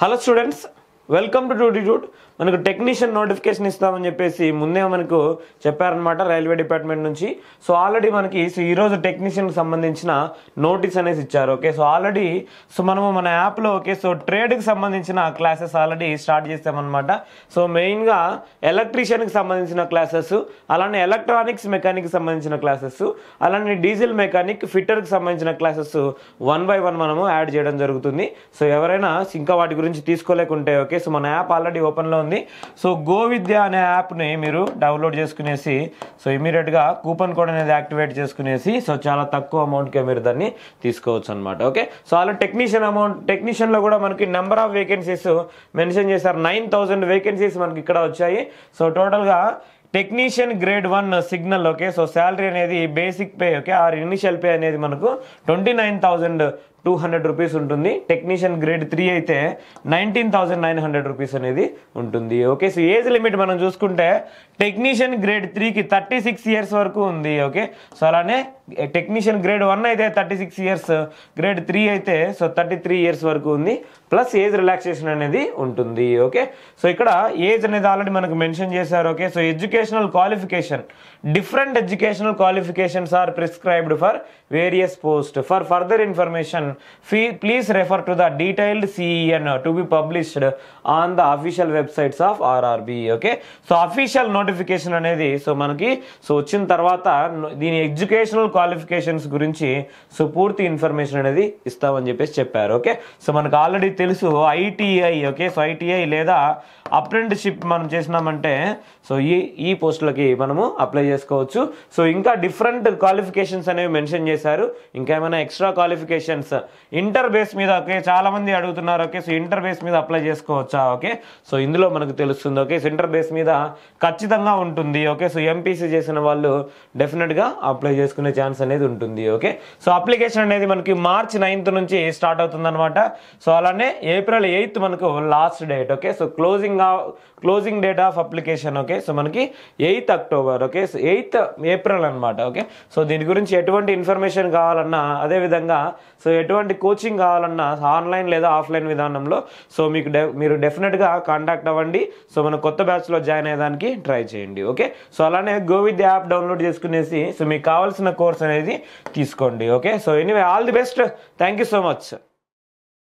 Hello students, welcome to ట్యూటిట్యూడ్. మనకు technician notification ఇస్తామని చెప్పేసి ముందే మనకు చెప్పారనమాట రైల్వే డిపార్ట్మెంట్ నుంచి. సో ఆల్రెడీ మనకి ఈరోజు టెక్నీషియన్కి సంబంధించిన నోటీస్ అనేసి ఇచ్చారు. ఓకే, సో ఆల్రెడీ మనము మన యాప్లో ట్రేడ్కి సంబంధించిన క్లాసెస్ ఆల్రెడీ స్టార్ట్ చేస్తామన్నమాట. సో మెయిన్గా ఎలక్ట్రీషియన్కి సంబంధించిన క్లాసెస్, అలానే ఎలక్ట్రానిక్స్ మెకానిక్కి సంబంధించిన క్లాసెస్, అలానే డీజిల్ మెకానిక్ ఫిట్టర్కి సంబంధించిన క్లాసెస్ 1 by 1 మనము యాడ్ చేయడం జరుగుతుంది. సో ఎవరైనా ఇంకా వాటి గురించి తీసుకోలేకుంటే ఓకే, సో మన యాప్ ఆల్రెడీ ఓపెన్లో ఉంది. సో గో విద్య అనే యాప్ని మీరు డౌన్లోడ్ చేసుకునేసి సో ఇమీడియట్గా కూపన్ కోడ్ అనేది యాక్టివేట్ చేసుకునేసి సో చాలా తక్కువ అమౌంట్కే మీరు దాన్ని తీసుకోవచ్చు అనమాట. ఓకే, సో అలా టెక్నీషియన్లో కూడా మనకి నెంబర్ ఆఫ్ వేకెన్సీస్ మెన్షన్ చేశారు. 9,000 వేకెన్సీస్ మనకి ఇక్కడ వచ్చాయి. సో టోటల్గా technician grade 1 signal. Okay, so salary అనేది basic pay okay or initial pay అనేది మనకు 29,200 రూపీస్ ఉంటుంది. టెక్నీషియన్ గ్రేడ్ 3 అయితే 19,900 రూపీస్ అనేది ఉంటుంది. ఓకే, సో ఏజ్ లిమిట్ మనం చూసుకుంటే టెక్నీషియన్ గ్రేడ్ 3కి 36 ఇయర్స్ వరకు ఉంది. ఓకే, సో అలానే టెక్నీషియన్ గ్రేడ్ 1 అయితే 36 ఇయర్స్, గ్రేడ్ 3 అయితే సో 33 ఇయర్స్ వరకు ఉంది. ప్లస్ ఏజ్ రిలాక్సేషన్ అనేది ఉంటుంది. ఓకే, సో ఇక్కడ ఏజ్ అనేది ఆల్రెడీ మనకు మెన్షన్ చేశారు. Okay, so educational qualification, different educational qualifications are prescribed for various post. For further information please refer to the detailed CEN to be published on the official websites of RRB. Okay, so official notification అనేది so మనకి so వచ్చిన తర్వాత దీని educational qualifications గురించి so పూర్తి information అనేది ఇస్తామని చెప్పేసి చెప్పారు. ఓకే, సో మనకు ఆల్రెడీ తెలుసు ITI. ఓకే, సో ITI లేదా అప్రెంటిస్షిప్ మనం చేసినామంటే సో ఈ పోస్టులకి మనము అప్లై చేసుకోవచ్చు. సో ఇంకా డిఫరెంట్ క్వాలిఫికేషన్స్ అనేవి మెన్షన్ చేశారు. ఇంకా ఏమైనా ఎక్స్ట్రా క్వాలిఫికేషన్స్ ఇంటర్ బేస్ మీద ఓకే చాలా మంది అడుగుతున్నారు. ఓకే, సో ఇంటర్ బేస్ మీద అప్లై చేసుకోవచ్చా? ఓకే, సో ఇందులో మనకు తెలుస్తుంది. ఓకే, సో ఇంటర్ బేస్ మీద ఖచ్చితంగా ఉంటుంది. ఓకే, సో MPC చేసిన వాళ్ళు డెఫినెట్గా అప్లై చేసుకునే ఛాన్స్ అనేది ఉంటుంది. ఓకే, సో అప్లికేషన్ అనేది మనకి March 9th నుంచి స్టార్ట్ అవుతుంది అనమాట. సో అలానే April 8th మనకు last date. Okay, so closing date of application. Okay, so మనకి 8th October. Okay, so 8th April అనమాట. ఓకే, సో దీని గురించి ఎటువంటి ఇన్ఫర్మేషన్ కావాలన్నా, అదేవిధంగా సో ఎటువంటి కోచింగ్ కావాలన్నా ఆన్లైన్ లేదా ఆఫ్లైన్ విధానంలో సో మీరు డెఫినెట్గా కాంటాక్ట్ అవ్వండి. సో మన కొత్త బ్యాచ్లో జాయిన్ అయ్యేదానికి ట్రై చేయండి. ఓకే, సో అలానే గో విద్య యాప్ డౌన్లోడ్ చేసుకునేసి సో మీకు కావాల్సిన కోర్స్ అనేది తీసుకోండి. Okay, so anyway all the best. Thank you so much.